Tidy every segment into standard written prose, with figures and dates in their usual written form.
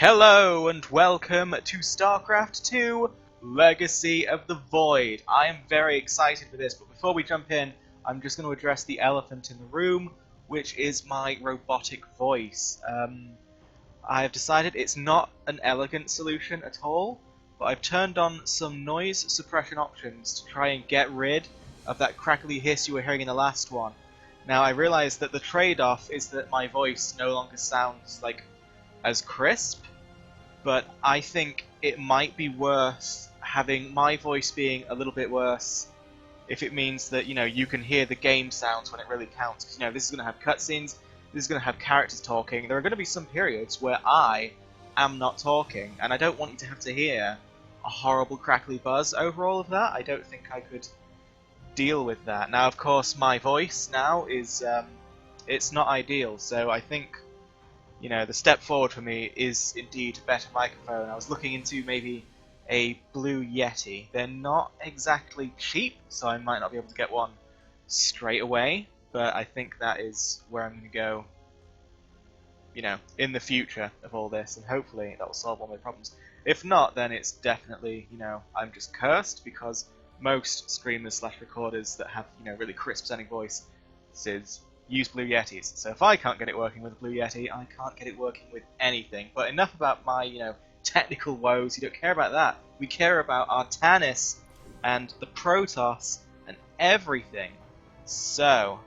Hello and welcome to StarCraft 2 Legacy of the Void. I am very excited for this, but before we jump in, I'm just going to address the elephant in the room, which is my robotic voice. I have decided it's not an elegant solution at all, but I've turned on some noise suppression options to try and get rid of that crackly hiss you were hearing in the last one. Now I realise that the trade-off is that my voice no longer sounds like as crisp, but I think it might be worth having my voice being a little bit worse if it means that, you can hear the game sounds when it really counts. 'Cause, this is going to have cutscenes, this is going to have characters talking. There are going to be some periods where I am not talking, and I don't want you to have to hear a horrible crackly buzz over all of that. I don't think I could deal with that. Now, of course, my voice now is, it's not ideal, so I think the step forward for me is indeed a better microphone. I was looking into maybe a Blue Yeti. They're not exactly cheap, so I might not be able to get one straight away, but I think that is where I'm going to go, in the future of all this, and hopefully that will solve all my problems. If not, then it's definitely, I'm just cursed, because most streamers / recorders that have, really crisp sounding voices use Blue Yetis. So if I can't get it working with a Blue Yeti, I can't get it working with anything. But enough about my, technical woes. You don't care about that. We care about Artanis and the Protoss and everything. So,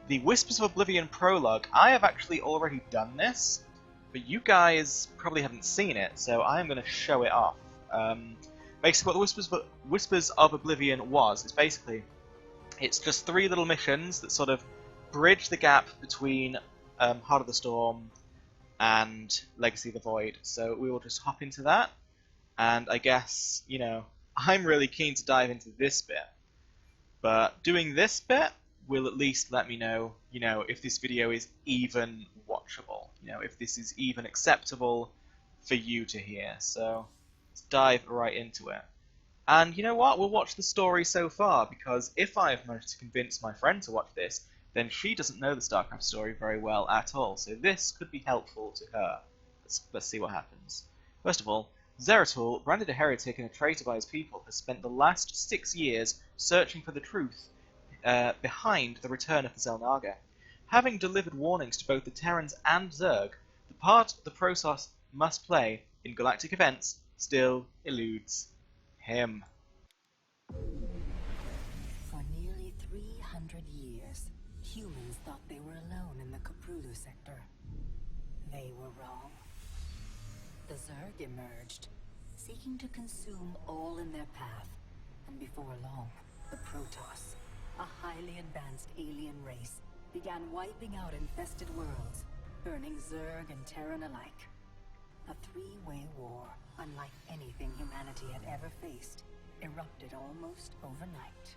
the Whispers of Oblivion prologue. I have actually already done this, but you guys probably haven't seen it, so I am going to show it off. Basically, what the Whispers of Oblivion was, is basically, it's just 3 little missions that sort of bridge the gap between Heart of the Storm and Legacy of the Void. So we will just hop into that, and I guess, I'm really keen to dive into this bit. But doing this bit will at least let me know, if this video is even watchable, if this is even acceptable for you to hear. So let's dive right into it. And you know what? We'll watch the story so far, because if I have managed to convince my friend to watch this, then she doesn't know the StarCraft story very well at all, so this could be helpful to her. Let's see what happens. First of all, Zeratul, branded a heretic and a traitor by his people, has spent the last 6 years searching for the truth behind the return of the Xel'Naga. Having delivered warnings to both the Terrans and Zerg, the part the Protoss must play in galactic events still eludes him. For nearly 300 years, humans thought they were alone in the Crackle sector. They were wrong. The Zerg emerged, seeking to consume all in their path, and before long, the Protoss, a highly advanced alien race, began wiping out infested worlds, burning Zerg and Terran alike. A 3-way war, unlike anything humanity had ever faced, erupted almost overnight.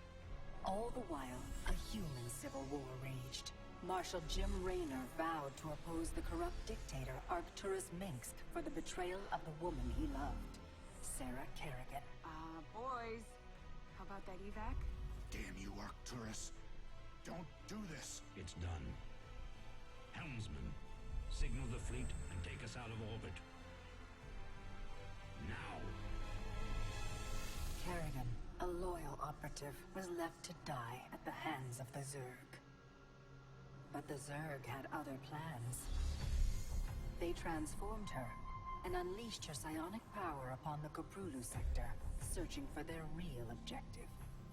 All the while, a human civil war raged. Marshal Jim Raynor vowed to oppose the corrupt dictator Arcturus Minsk for the betrayal of the woman he loved, Sarah Kerrigan. Boys, how about that evac? Damn you, Arcturus. Don't do this. It's done. Helmsman, signal the fleet and take us out of orbit. Now. Kerrigan, a loyal operative, was left to die at the hands of the Zerg. But the Zerg had other plans. They transformed her and unleashed her psionic power upon the Crackle sector, searching for their real objective,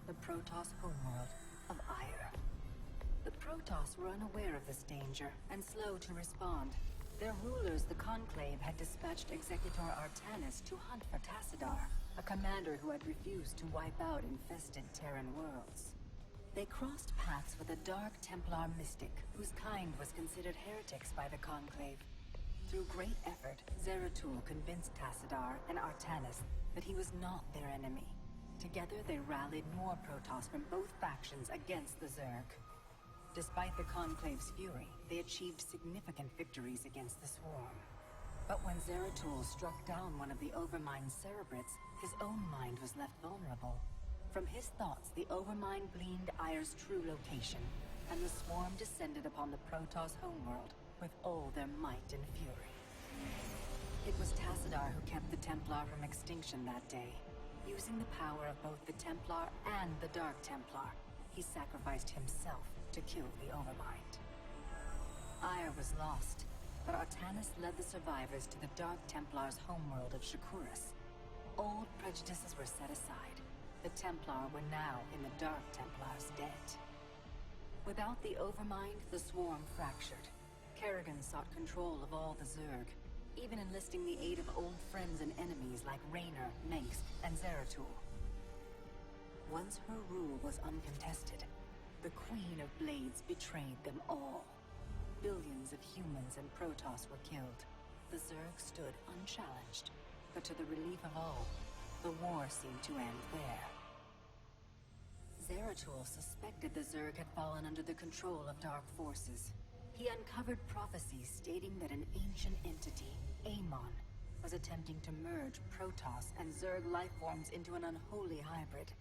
the Protoss homeworld of Ire. The Protoss were unaware of this danger and slow to respond. Their rulers, the Conclave, had dispatched Executor Artanis to hunt for Tassadar, a commander who had refused to wipe out infested Terran worlds. They crossed paths with a dark Templar mystic, whose kind was considered heretics by the Conclave. Through great effort, Zeratul convinced Tassadar and Artanis that he was not their enemy. Together they rallied more Protoss from both factions against the Zerg. Despite the Conclave's fury, they achieved significant victories against the Swarm. But when Zeratul struck down one of the Overmind's Cerebrates, his own mind was left vulnerable. From his thoughts, the Overmind gleaned Ire's true location, and the Swarm descended upon the Protoss homeworld with all their might and fury. It was Balthazar who kept the Templar from extinction that day. Using the power of both the Templar and the Dark Templar, he sacrificed himself to kill the Overmind. Ire was lost, but Artanis led the survivors to the Dark Templar's homeworld of Shakuras. Old prejudices were set aside. The Templar were now in the Dark Templar's debt. Without the Overmind, the Swarm fractured. Kerrigan sought control of all the Zerg, even enlisting the aid of old friends and enemies like Raynor, Mengsk, and Zeratul. Once her rule was uncontested, the Queen of Blades betrayed them all. Billions of humans and Protoss were killed. The Zerg stood unchallenged, but to the relief of all, the war seemed to end there. Zeratul suspected the Zerg had fallen under the control of dark forces. He uncovered prophecies stating that an ancient entity, Amon, was attempting to merge Protoss and Zerg lifeforms into an unholy hybrid,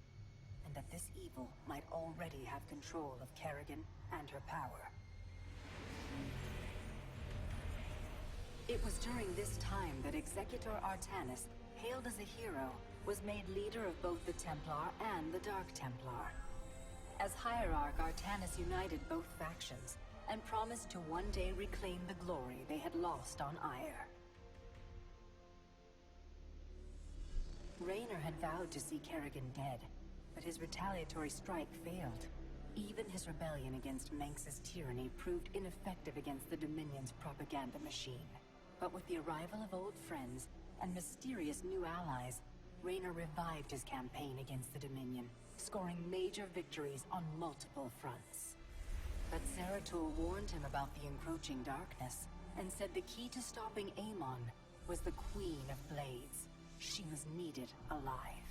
and that this evil might already have control of Kerrigan and her power. It was during this time that Executor Artanis, hailed as a hero, was made leader of both the Templar and the Dark Templar. As Hierarch, Artanis united both factions and promised to one day reclaim the glory they had lost on Ire. Raynor had vowed to see Kerrigan dead, but his retaliatory strike failed. Even his rebellion against Mengsk's tyranny proved ineffective against the Dominion's propaganda machine. But with the arrival of old friends and mysterious new allies, Raynor revived his campaign against the Dominion, scoring major victories on multiple fronts. But Zeratul warned him about the encroaching darkness, and said the key to stopping Amon was the Queen of Blades. She was needed alive.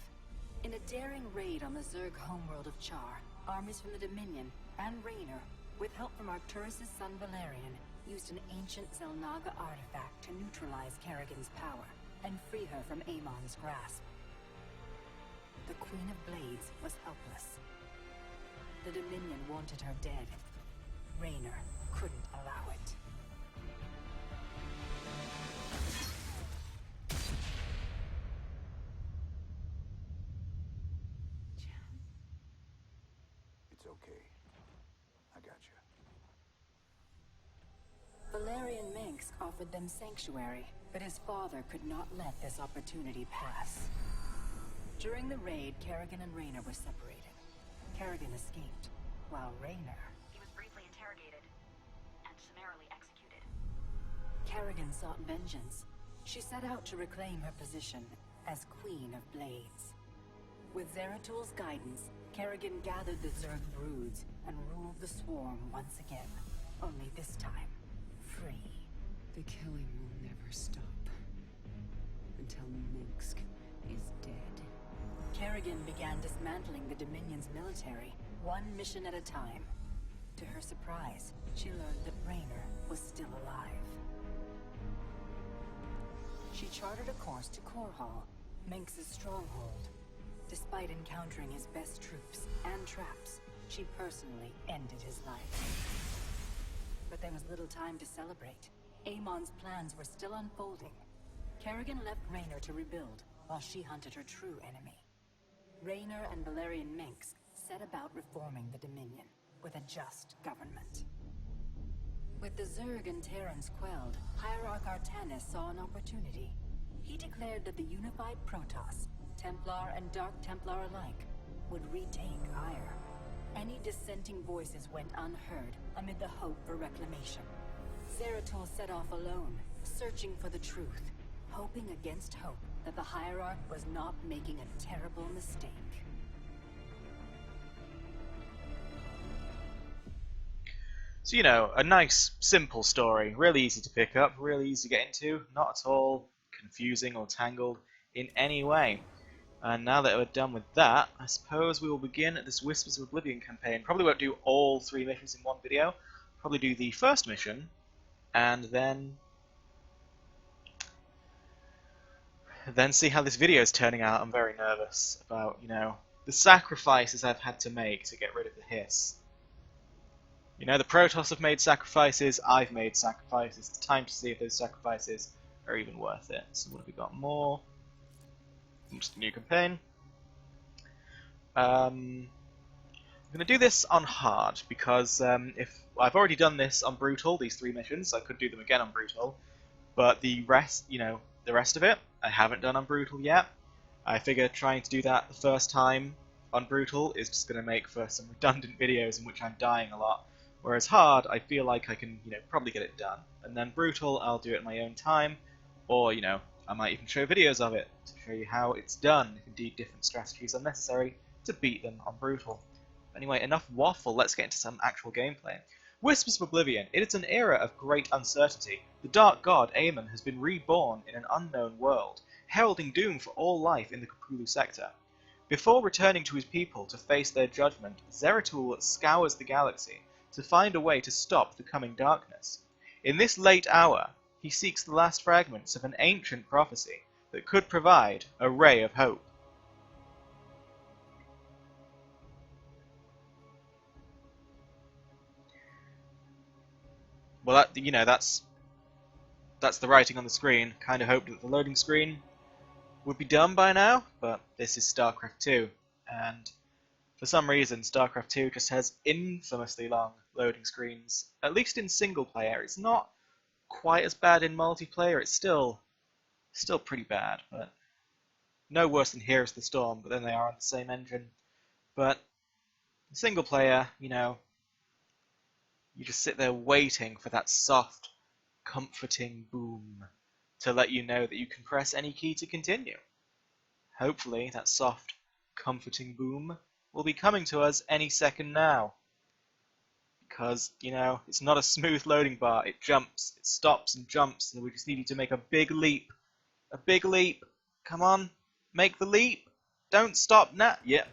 In a daring raid on the Zerg homeworld of Char, armies from the Dominion and Raynor, with help from Arcturus' son Valerian, used an ancient Zelnaga artifact to neutralize Kerrigan's power and free her from Amon's grasp. The Queen of Blades was helpless. The Dominion wanted her dead. Raynor couldn't allow it. It's okay. I got you. Valerian Mengsk offered them sanctuary, but his father could not let this opportunity pass. During the raid, Kerrigan and Raynor were separated. Kerrigan escaped, while Raynor... He was briefly interrogated and summarily executed. Kerrigan sought vengeance. She set out to reclaim her position as Queen of Blades. With Zeratul's guidance, Kerrigan gathered the Zerg broods and ruled the Swarm once again. Only this time, free. The killing will never stop. Until Mengsk is dead. Kerrigan began dismantling the Dominion's military, one mission at a time. To her surprise, she learned that Raynor was still alive. She chartered a course to Korhal, Mengsk's stronghold. Despite encountering his best troops and traps, she personally ended his life. But there was little time to celebrate. Amon's plans were still unfolding. Kerrigan left Raynor to rebuild, while she hunted her true enemy. Raynor and Valerian Mengsk set about reforming the Dominion, with a just government. With the Zerg and Terrans quelled, Hierarch Artanis saw an opportunity. He declared that the unified Protoss, Templar and Dark Templar alike, would retake Ire. Any dissenting voices went unheard amid the hope for reclamation. Zeratul set off alone, searching for the truth, hoping against hope that the Hierarch was not making a terrible mistake. So, you know, a nice, simple story. Really easy to pick up, really easy to get into, not at all confusing or tangled in any way. And now that we're done with that, I suppose we will begin this Whispers of Oblivion campaign. Probably won't do all 3 missions in one video. Probably do the first mission, and then see how this video is turning out. I'm very nervous about, you know, the sacrifices I've had to make to get rid of the hiss. You know, the Protoss have made sacrifices, I've made sacrifices. It's time to see if those sacrifices are even worth it. So what have we got more? Just a new campaign. I'm going to do this on hard because if I've already done this on brutal, these 3 missions, I could do them again on brutal. But the rest, the rest of it, I haven't done on brutal yet. I figure trying to do that the first time on brutal is just going to make for some redundant videos in which I'm dying a lot. Whereas hard, I feel like I can, probably get it done. And then brutal, I'll do it at my own time, or I might even show videos of it to show you how it's done. If indeed different strategies are necessary to beat them on brutal. Anyway, enough waffle. Let's get into some actual gameplay. Whispers of Oblivion. It is an era of great uncertainty. The dark god, Aemon, has been reborn in an unknown world, heralding doom for all life in the Cthulhu sector. Before returning to his people to face their judgment, Zeratul scours the galaxy to find a way to stop the coming darkness. In this late hour, he seeks the last fragments of an ancient prophecy that could provide a ray of hope. Well, that's the writing on the screen. Kind of hoped that the loading screen would be done by now, but this is StarCraft 2, and for some reason StarCraft 2 just has infamously long loading screens, at least in single player. It's not quite as bad in multiplayer, it's still pretty bad, but no worse than Heroes of the Storm, but then they are on the same engine. But single player, you just sit there waiting for that soft, comforting boom to let you know that you can press any key to continue. Hopefully, that soft, comforting boom will be coming to us any second now. Because, it's not a smooth loading bar. It jumps, it stops and jumps, and we just need you to make a big leap. A big leap. Come on, make the leap. Don't stop now. Yeah.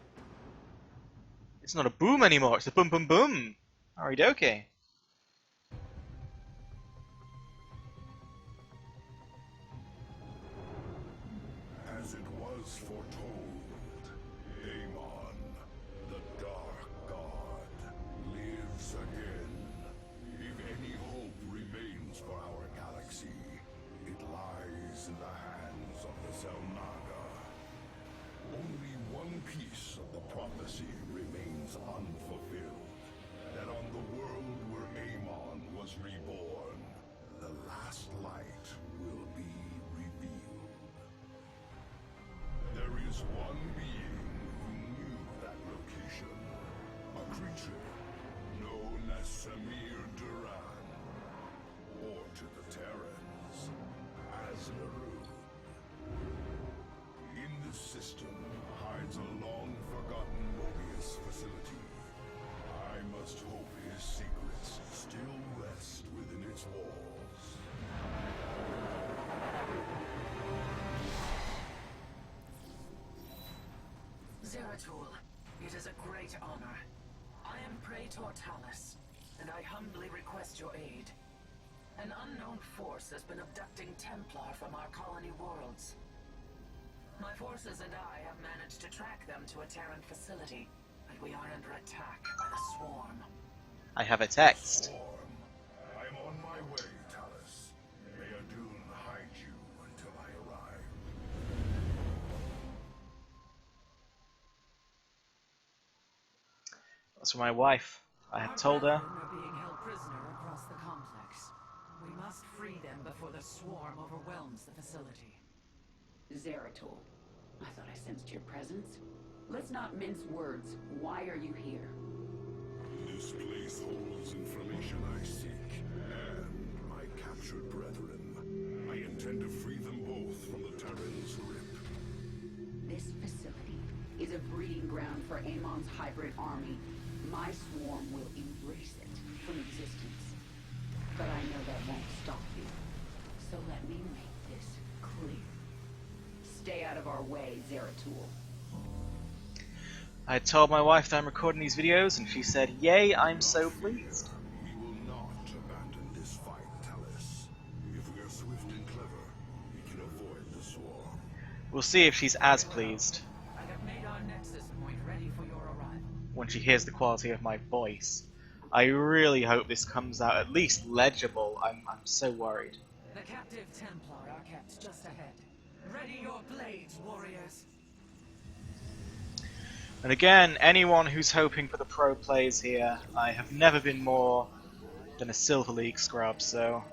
It's not a boom anymore, it's a boom boom boom. Alright, As it was foretold, Aemon, the Dark God, lives again. If any hope remains for our galaxy, it lies in the hands of the Zelnaga. Only one piece of the prophecy remains unfulfilled, that on the world where Aemon was reborn, the last light will be revealed. There is one being who knew that location, a creature known as Samir Duran, or to the Terrans, as Naru. In the system hides a long-forgotten Mobius facility. I must hope his secrets still rest within its walls. Zeratul, it is a great honor. I am Praetor Talus, and I humbly request your aid. An unknown force has been abducting Templar from our colony worlds. My forces and I have managed to track them to a Terran facility, but we are under attack by the Swarm. I have a text. Swarm. I'm on my way, Talus. May Adun hide you until I arrive. That's for my wife. I have told her. Our brethren are being held prisoner across the complex. We must free them before the Swarm overwhelms the facility. Zeratul, I thought I sensed your presence. Let's not mince words. Why are you here? This place holds information I seek, and my captured brethren. I intend to free them both from the Terran's grip. This facility is a breeding ground for Aemon's hybrid army. My swarm will erase it from existence. But I know that won't stop you. So let me make this clear. Stay out of our way, Zeratul. I told my wife that I'm recording these videos, and she said, "Yay, I'm so pleased." We will not abandon this fight, Talus. If we are swift and clever, we can avoid the Swarm. We'll see if she's as pleased I have made our nexus point ready for your arrival. when she hears the quality of my voice. I really hope this comes out at least legible. I'm so worried. The The captive Templar are kept just ahead. Ready your blades, warriors. And again, anyone who's hoping for the pro plays here, I have never been more than a Silver League scrub, so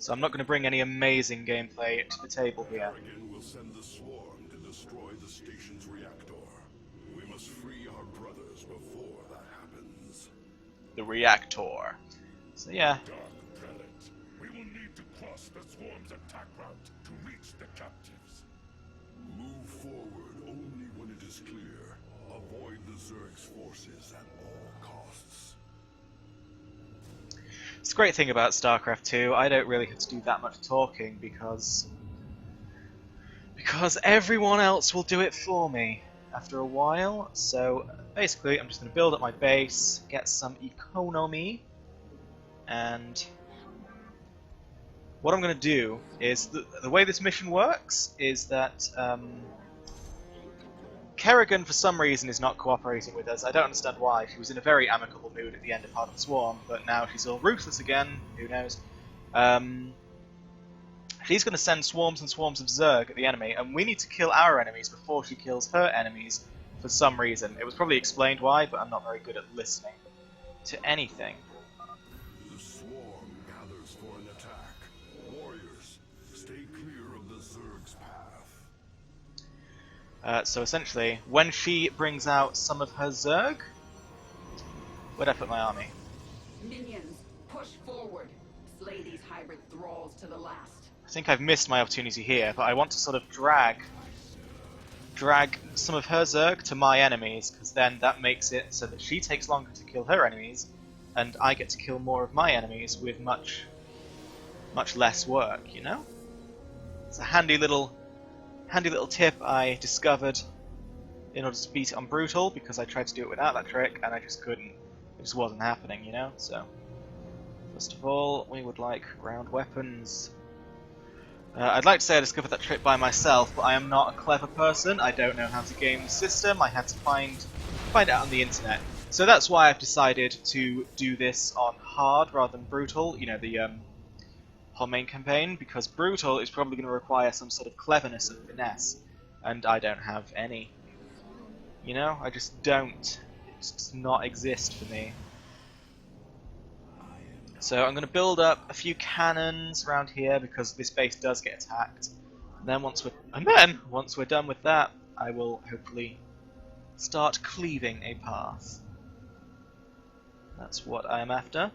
I'm not going to bring any amazing gameplay to the table here. Kerrigan will send the swarm to destroy the station's reactor. We must free our brothers before that happens. The reactor. So yeah. Dark Prelate, we will need to cross the swarm's attack route to reach the captives. Move forward only when it is clear. Avoid the Zerg's forces at all costs. It's the great thing about StarCraft 2, I don't really have to do that much talking because everyone else will do it for me after a while. So basically I'm just going to build up my base, get some economy, and what I'm going to do is, the way this mission works is that Kerrigan for some reason is not cooperating with us. I don't understand why. She was in a very amicable mood at the end of Heart of the Swarm, but now she's all ruthless again. Who knows? She's going to send swarms and swarms of Zerg at the enemy, and we need to kill our enemies before she kills her enemies for some reason. It was probably explained why, but I'm not very good at listening to anything. The swarm gathers for an attack. Warriors, stay clear of the Zerg's path. So essentially, when she brings out some of her Zerg... Where'd I put my army? Minions, push forward. Slay these hybrid thralls to the last. I think I've missed my opportunity here, but I want to sort of drag some of her Zerg to my enemies, because then that makes it so that she takes longer to kill her enemies, and I get to kill more of my enemies with much less work, you know? It's a handy little tip I discovered in order to beat it on Brutal, because I tried to do it without that trick, and I just couldn't. It just wasn't happening, you know? So, first of all, we would like round weapons. I'd like to say I discovered that trick by myself, but I am not a clever person. I don't know how to game the system. I had to find it out on the internet. So that's why I've decided to do this on hard rather than brutal. You know, the whole main campaign, because brutal is probably going to require some sort of cleverness and finesse, and I don't have any. You know, I just don't. It just does not exist for me. So I'm going to build up a few cannons around here because this base does get attacked. And then once we're done with that, I will hopefully start cleaving a path. That's what I am after.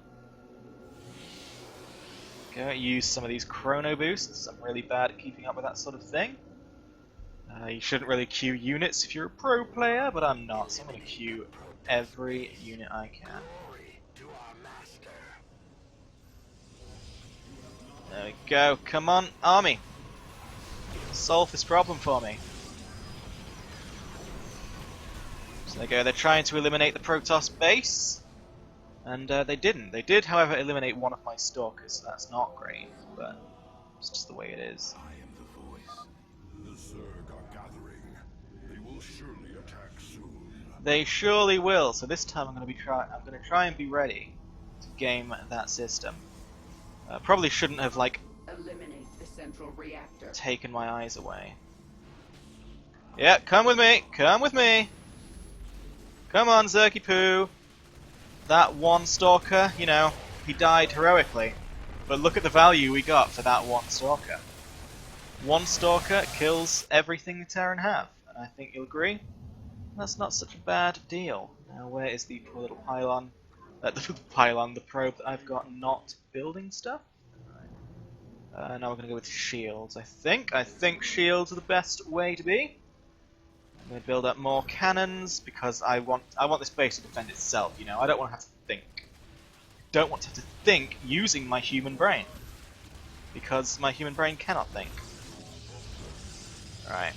Okay, use some of these chrono boosts. I'm really bad at keeping up with that sort of thing. You shouldn't really queue units if you're a pro player, but I'm not, so I'm going to queue every unit I can. There we go. Come on, army. Solve this problem for me. So there you go. They're trying to eliminate the Protoss base. And they didn't. They did, however, eliminate one of my stalkers, so that's not great. But it's just the way it is. I am the voice. The Zerg are gathering. They will surely attack soon. They surely will. So this time I'm going to try and be ready to game that system. Probably shouldn't have, like, Eliminate the central reactor. taken my eyes away. Yeah, come with me! Come with me! Come on, Zerky Poo! That one stalker, you know, he died heroically. But look at the value we got for that one stalker. One stalker kills everything the Terran have, and I think you'll agree. That's not such a bad deal. Now, where is the poor little pylon? The probe that I've got not building stuff. Right. Now we're going to go with shields, I think. I think shields are the best way to be. I'm going to build up more cannons because I want this base to defend itself, you know. I don't want to have to think. I don't want to have to think using my human brain. Because my human brain cannot think. Alright.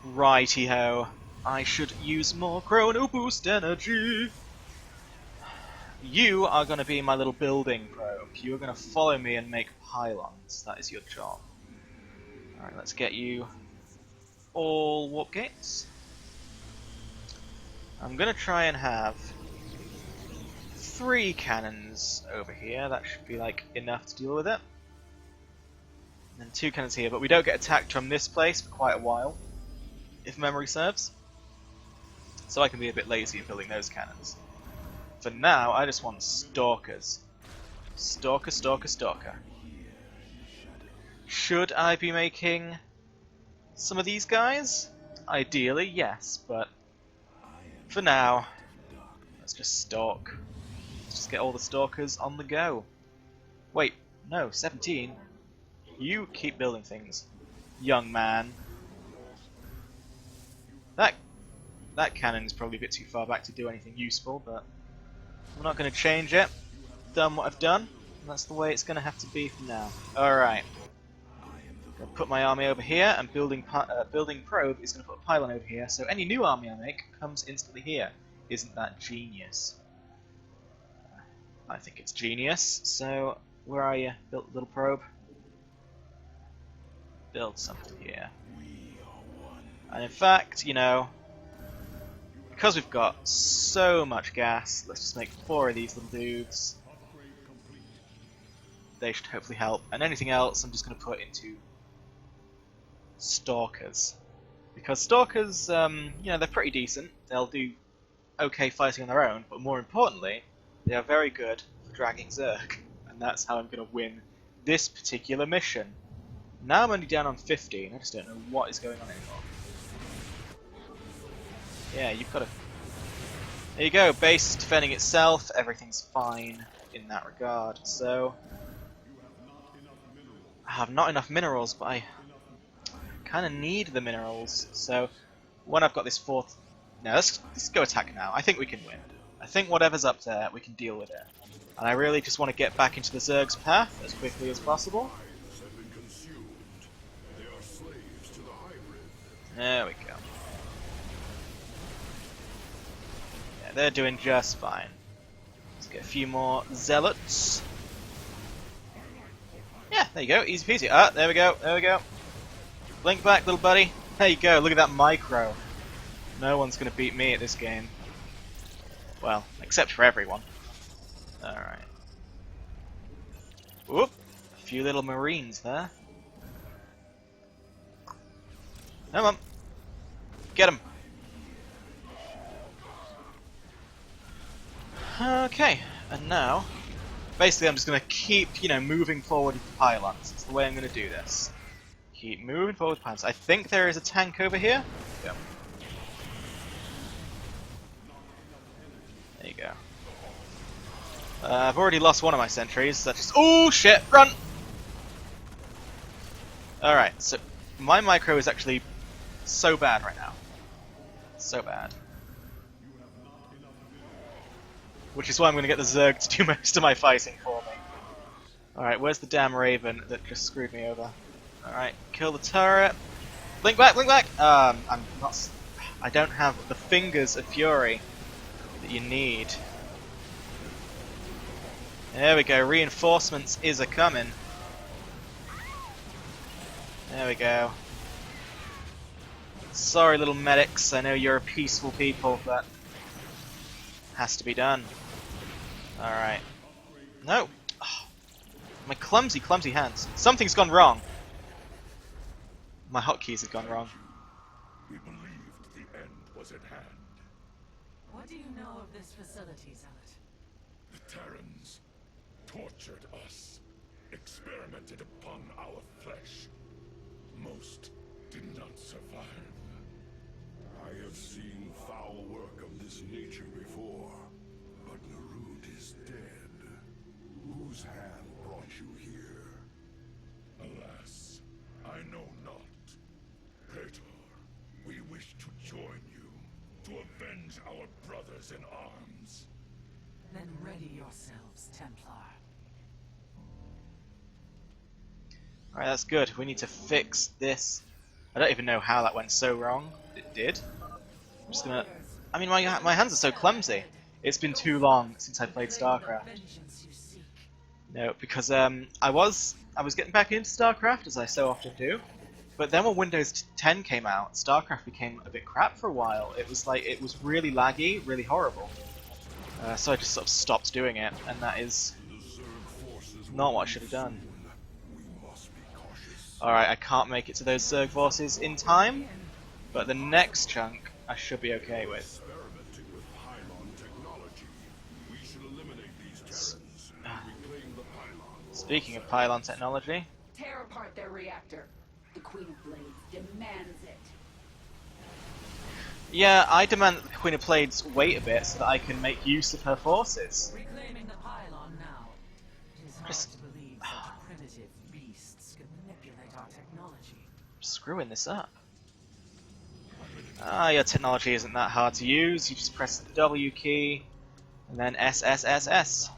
Righty-ho. I should use more chrono boost energy. You are going to be my little building probe. You are going to follow me and make pylons. That is your job. Alright, let's get you all warp gates. I'm going to try and have 3 cannons over here. That should be like enough to deal with it. And then 2 cannons here, but we don't get attacked from this place for quite a while, if memory serves. So I can be a bit lazy in building those cannons. For now, I just want stalkers. Stalker, stalker, stalker. Should I be making some of these guys? Ideally, yes, but for now, let's just stalk. Let's just get all the stalkers on the go. Wait, no, 17? You keep building things, young man. That cannon is probably a bit too far back to do anything useful, but I'm not going to change it. Done what I've done, and that's the way it's going to have to be from now. Alright. I'll put my army over here, and building probe is going to put a pylon over here, so any new army I make comes instantly here. Isn't that genius? I think it's genius. So, where are you? Built little probe. Build something here. And in fact, you know, because we've got so much gas, let's just make 4 of these little dudes. They should hopefully help. And anything else I'm just going to put into stalkers. Because stalkers, you know, they're pretty decent. They'll do okay fighting on their own, but more importantly, they are very good for dragging Zerg. And that's how I'm going to win this particular mission. Now I'm only down on 15, I just don't know what is going on anymore. Yeah, you've got to... There you go, base is defending itself, everything's fine in that regard. So, I have not enough minerals, but I kind of need the minerals. So, when I've got this 4th... No, let's go attack now. I think we can win. I think whatever's up there, we can deal with it. And I really just want to get back into the Zerg's path as quickly as possible. There we go. Yeah, they're doing just fine. Let's get a few more zealots. Yeah, there you go, easy peasy. Ah, there we go, there we go. Blink back, little buddy. There you go, look at that micro. No one's gonna beat me at this game. Well, except for everyone. Alright. Whoop! A few little marines there. Come on. Get him. Okay, and now, basically I'm just going to keep, you know, moving forward with the pylons. It's the way I'm going to do this. Keep moving forward with pylons. I think there is a tank over here. Go. There you go. I've already lost one of my sentries. That's just... Oh shit! Run! Alright, so my micro is actually so bad right now. So bad. Which is why I'm going to get the Zerg to do most of my fighting for me. Alright, where's the damn Raven that just screwed me over? Alright, kill the turret. Blink back, blink back! I'm not... I don't have the fingers of fury that you need. There we go, reinforcements is a-coming. There we go. Sorry, little medics, I know you're a peaceful people, but has to be done. Alright. No! Oh, my clumsy, clumsy hands. Something's gone wrong. My hotkeys have gone wrong. We believed the end was at hand. What do you know of this facility, Zealot? The Terrans tortured us, experimented upon our flesh. Most did not survive. I have seen foul work of this nature before, but Narud is dead. Whose hand brought you here? Alas, I know not. Praetor, we wish to join you, to avenge our brothers in arms. Then ready yourselves, Templar. Alright, that's good. We need to fix this. I don't even know how that went so wrong. It did. I'm just gonna... I mean, my hands are so clumsy. It's been too long since I played StarCraft. No, because I was getting back into StarCraft, as I so often do. But then when Windows 10 came out, StarCraft became a bit crap for a while. It was like, it was really laggy, really horrible. So I just sort of stopped doing it, and that is not what I should have done. Alright, I can't make it to those Zerg forces in time, but the next chunk I should be okay with. Speaking of pylon technology, Tear apart their reactor. The Queen of Blades demands it. yeah, I demand that the Queen of Blades wait a bit so that I can make use of her forces. Reclaiming the pylon now. It is hard Just- to believe such primitive beasts can manipulate our technology. Screwing this up. Ah, your technology isn't that hard to use. You just press the W key and then SSSS.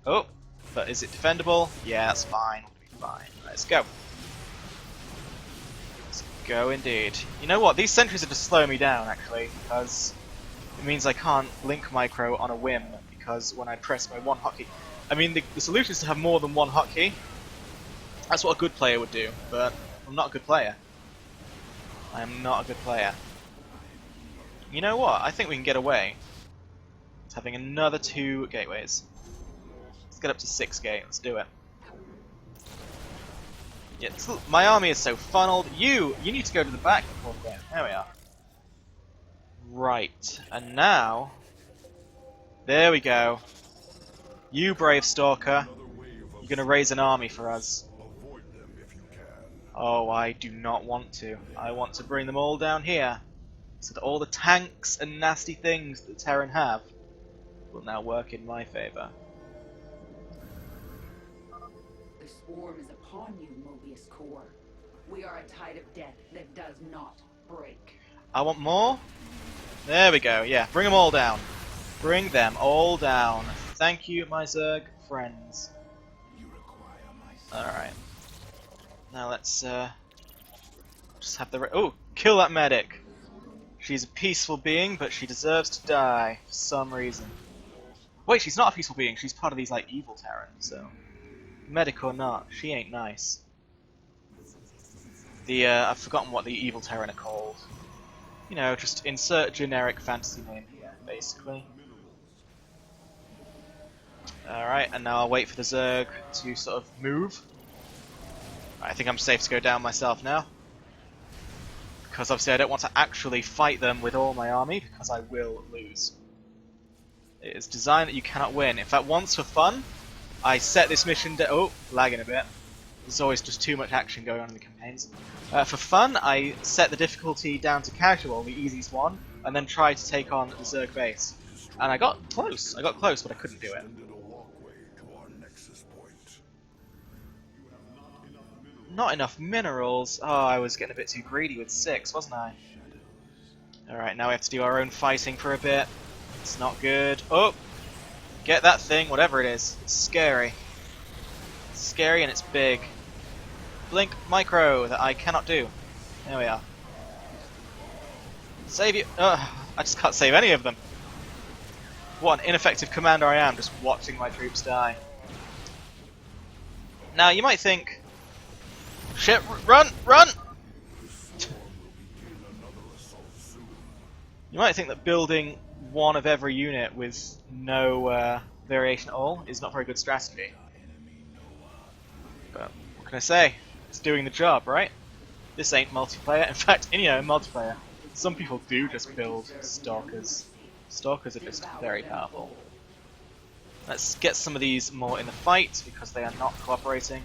Oh, but is it defendable? Yeah, that's fine. We'll be fine. Let's go. Let's go indeed. You know what? These sentries are just slowing me down actually, because it means I can't link micro on a whim. Because when I press my one hotkey, I mean the solution is to have more than one hotkey. That's what a good player would do, but I'm not a good player. I am not a good player. You know what? I think we can get away with having another 2 gateways. Let's get up to 6 gate. Let's do it. Yeah, my army is so funneled. You need to go to the back before we go. There we are. Right, and now, there we go. You brave stalker, you're gonna raise an army for us. Oh, I do not want to. I want to bring them all down here, so that all the tanks and nasty things that the Terran have will now work in my favor. The swarm is upon you, Mobius Core. We are a tide of death that does not break. I want more. There we go. Yeah, bring them all down. Bring them all down. Thank you, my Zerg friends. Alright. Now let's just have the... Oh! Kill that medic! She's a peaceful being, but she deserves to die for some reason. Wait, she's not a peaceful being. She's part of these, like, evil Terrans, so... Medic or not, she ain't nice. I've forgotten what the evil Terran are called. You know, just insert generic fantasy name here, basically. Alright, and now I'll wait for the Zerg to sort of move. I think I'm safe to go down myself now. Because obviously I don't want to actually fight them with all my army, because I will lose. It is designed that you cannot win. In fact, once for fun, I set this mission oh, lagging a bit. There's always just too much action going on in the campaigns. For fun, I set the difficulty down to casual, the easiest one, and then tried to take on the Zerg base. And I got close, but I couldn't do it. Not enough minerals. Oh, I was getting a bit too greedy with 6, wasn't I? Alright, now we have to do our own fighting for a bit. It's not good. Oh! Get that thing, whatever it is. It's scary. It's scary and it's big. Blink micro that I cannot do. There we are. Save you. I just can't save any of them. What an ineffective commander I am, just watching my troops die. Now you might think, shit, run, run! You might think that building one of every unit with no variation at all is not very good strategy. But what can I say? It's doing the job, right? This ain't multiplayer. In fact, in multiplayer, some people do just build stalkers. Stalkers are just very powerful. Let's get some of these more in the fight because they are not cooperating.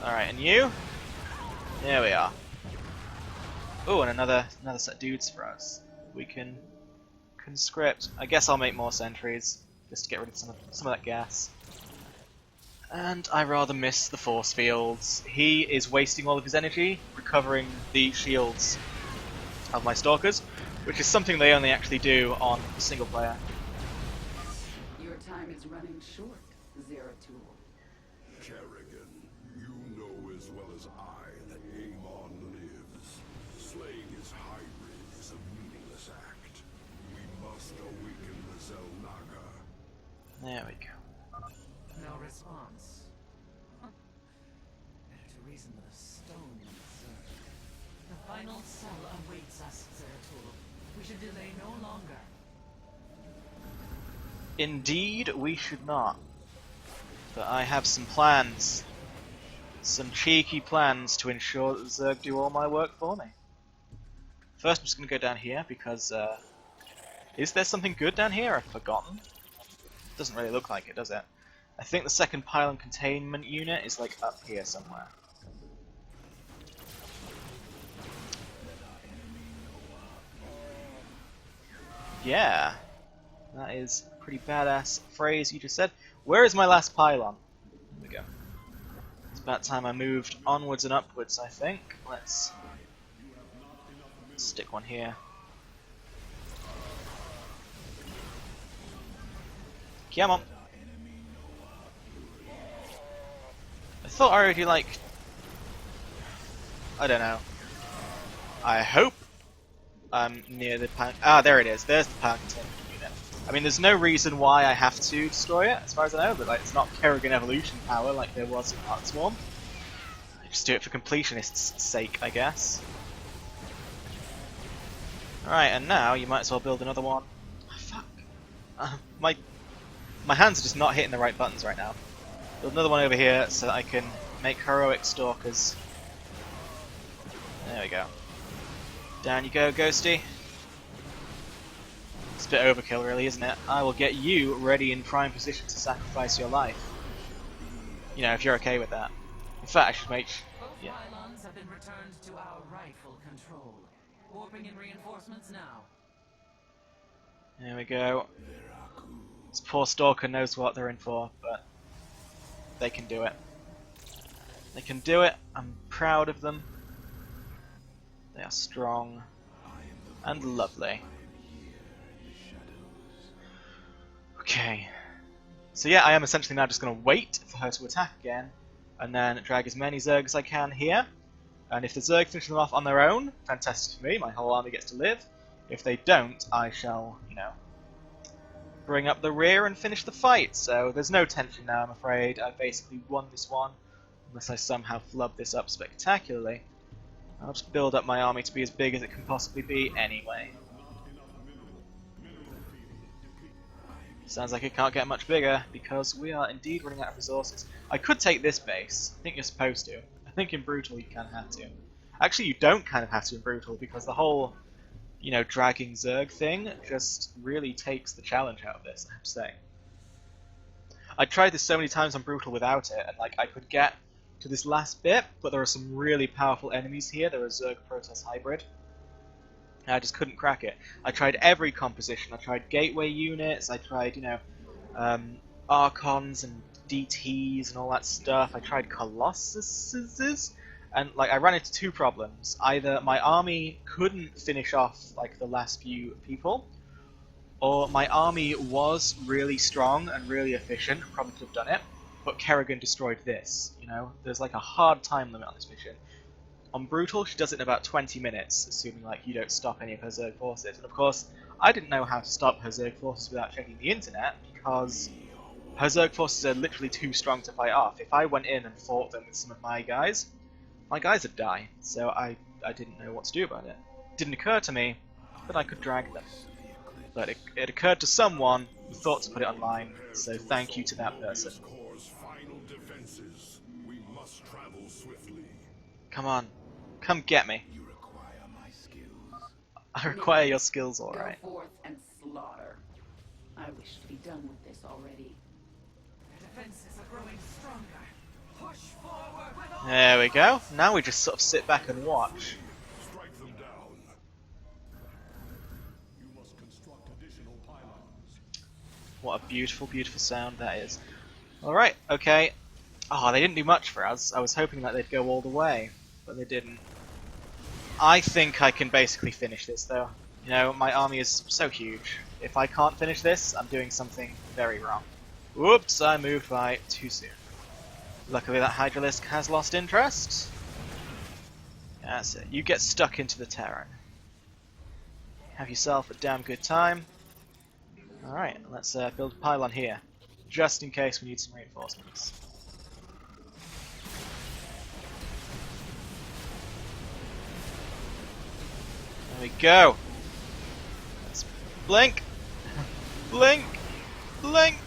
Alright, and you? There we are. Oh, and another set of dudes for us. We can conscript. I guess I'll make more sentries just to get rid of some of that gas. And I rather miss the force fields. He is wasting all of his energy recovering the shields of my stalkers, which is something they only actually do on the single player. Your time is running short, Zeratul. Kerrigan, you know as well as I that Amon lives. Slaying his hybrid is a meaningless act. We must awaken the Zelnaga. There we go. No response. Better to reason with a stone than a Zerg. The final cell awaits us, Zeratul. We should delay no longer. Indeed, we should not. But I have some plans. Some cheeky plans to ensure that the Zerg do all my work for me. First, I'm just going to go down here because... is there something good down here? I've forgotten. Doesn't really look like it, does it? I think the second pylon containment unit is like up here somewhere. Yeah, that is a pretty badass phrase you just said. Where is my last pylon? There we go. It's about time I moved onwards and upwards, I think. Let's stick one here. Come on. I thought I already, like... I don't know. I hope I'm near the power... Ah, there it is. There's the power containment unit. I mean, there's no reason why I have to destroy it, as far as I know, but like, it's not Kerrigan evolution power like there was in Heart Swarm. I just do it for completionists' sake, I guess. Alright, and now you might as well build another one. Oh, fuck. My hands are just not hitting the right buttons right now. Build another one over here so that I can make heroic stalkers. There we go. Down you go, Ghosty. It's a bit overkill, really, isn't it? I will get you ready in prime position to sacrifice your life. You know, if you're okay with that. In fact, I should make... Both pylons have been returned to our rightful control. Warping in reinforcements now. There we go. This poor stalker knows what they're in for, but they can do it. They can do it. I'm proud of them. They are strong and lovely. Okay. So yeah, I am essentially now just going to wait for her to attack again, and then drag as many Zerg as I can here. And if the Zerg finish them off on their own, fantastic for me, my whole army gets to live. If they don't, I shall, you know, bring up the rear and finish the fight. So there's no tension now, I'm afraid. I've basically won this one, unless I somehow flub this up spectacularly. I'll just build up my army to be as big as it can possibly be anyway. Sounds like it can't get much bigger, because we are indeed running out of resources. I could take this base. I think you're supposed to. I think in Brutal you kind of have to. Actually, you don't kind of have to in Brutal, because the whole, you know, dragging Zerg thing just really takes the challenge out of this, I have to say. I tried this so many times on Brutal without it, and like I could get to this last bit, but there are some really powerful enemies here. There are Zerg Protoss hybrid. I just couldn't crack it. I tried every composition. I tried gateway units. I tried, you know, Archons and DTs and all that stuff. I tried Colossuses, and like I ran into two problems. Either my army couldn't finish off like the last few people, or my army was really strong and really efficient, probably could have done it, but Kerrigan destroyed this. You know, there's like a hard time limit on this mission. On Brutal, she does it in about 20 minutes, assuming like you don't stop any of her Zerg forces. And of course, I didn't know how to stop her Zerg forces without checking the internet, because her Zerg forces are literally too strong to fight off. If I went in and fought them with some of my guys would die. So I didn't know what to do about it. It didn't occur to me that I could drag them. But it occurred to someone who thought to put it online, so thank you to that person. Come on. Come get me. You require my skills. I require your skills, alright. Go forth and slaughter. I wish to be done with this already. The defenses are growing stronger. Push forward with all. There we go. Now we just sort of sit back and watch. Strike them down. You must construct additional pylons. What a beautiful, beautiful sound that is. Alright, okay. Oh, they didn't do much for us. I was hoping that they'd go all the way, but they didn't. I think I can basically finish this, though. You know, my army is so huge. If I can't finish this, I'm doing something very wrong. Whoops, I moved by too soon. Luckily that Hydralisk has lost interest. That's it. You get stuck into the Terran. Have yourself a damn good time. Alright, let's build a pylon here, just in case we need some reinforcements. There we go. Let's blink, blink, Blink!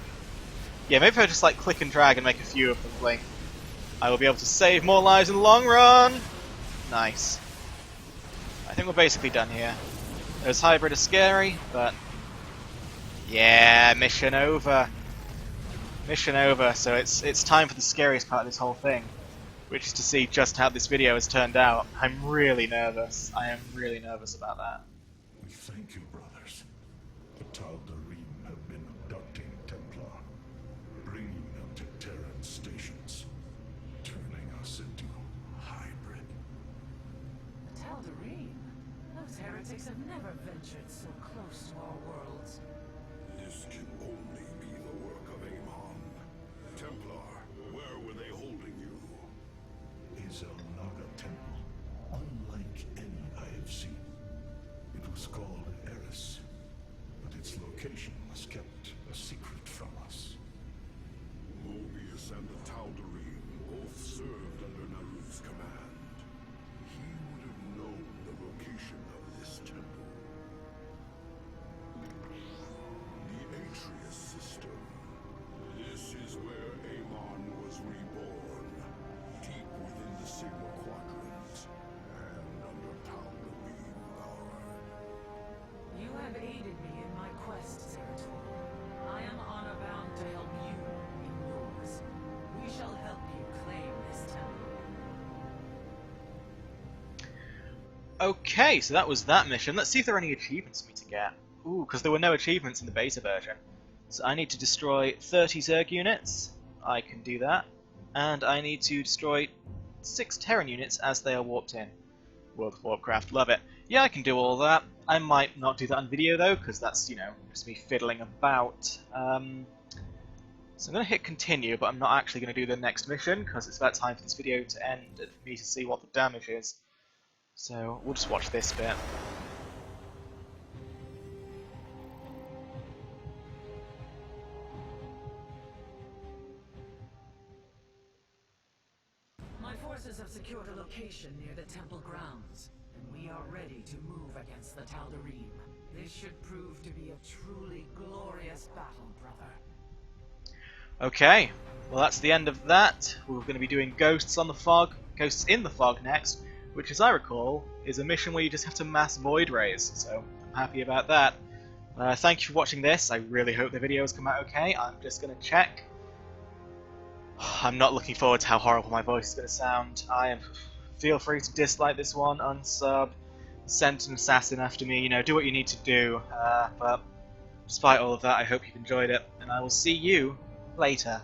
Yeah, maybe if I just like click and drag and make a few of them blink, I will be able to save more lives in the long run! Nice. I think we're basically done here. Those hybrid are scary, but... yeah, mission over. Mission over, so it's time for the scariest part of this whole thing, which is to see just how this video has turned out. I'm really nervous. I am really nervous about that. We thank you, brothers. The Tal'Darim have been abducting Templar, bringing them to Terran stations, turning us into hybrid. The Tal'Darim? Those heretics have never ventured so close to our worlds. This can only be the work of Amon. Templar, where were they holding you? Is El Naga Temple, unlike any I have seen. It was called Eris, but its location was kept a secret from us. Mobius and the Tal'Darim both served under Naru's command. He would have known the location of this temple. The Atreus system. This is where Amon was reborn, deep within the Sigma Quadrant, and under Tal'Darim power. You have aided me in my quest, Zeratul. I am honor-bound to help you in yours. We shall help you claim this temple. Okay, so that was that mission. Let's see if there are any achievements for me to get. Ooh, because there were no achievements in the beta version. So I need to destroy 30 Zerg units. I can do that. And I need to destroy 6 Terran units as they are warped in. World of Warcraft, love it. Yeah, I can do all that. I might not do that on video though, because that's, you know, just me fiddling about. So I'm going to hit continue, but I'm not actually going to do the next mission, because it's about time for this video to end and for me to see what the damage is. So we'll just watch this bit. My forces have secured a location near the temple grounds, and we are ready to move against the Tal'Darim. This should prove to be a truly glorious battle, brother. Okay, well that's the end of that. We're going to be doing Ghosts in the Fog next, which as I recall is a mission where you just have to mass void rays, so I'm happy about that. Thank you for watching this. I really hope the video has come out okay. I'm just going to check. I'm not looking forward to how horrible my voice is going to sound. Feel free to dislike this one, unsub, send an assassin after me, you know, do what you need to do. But despite all of that, I hope you've enjoyed it, and I will see you later.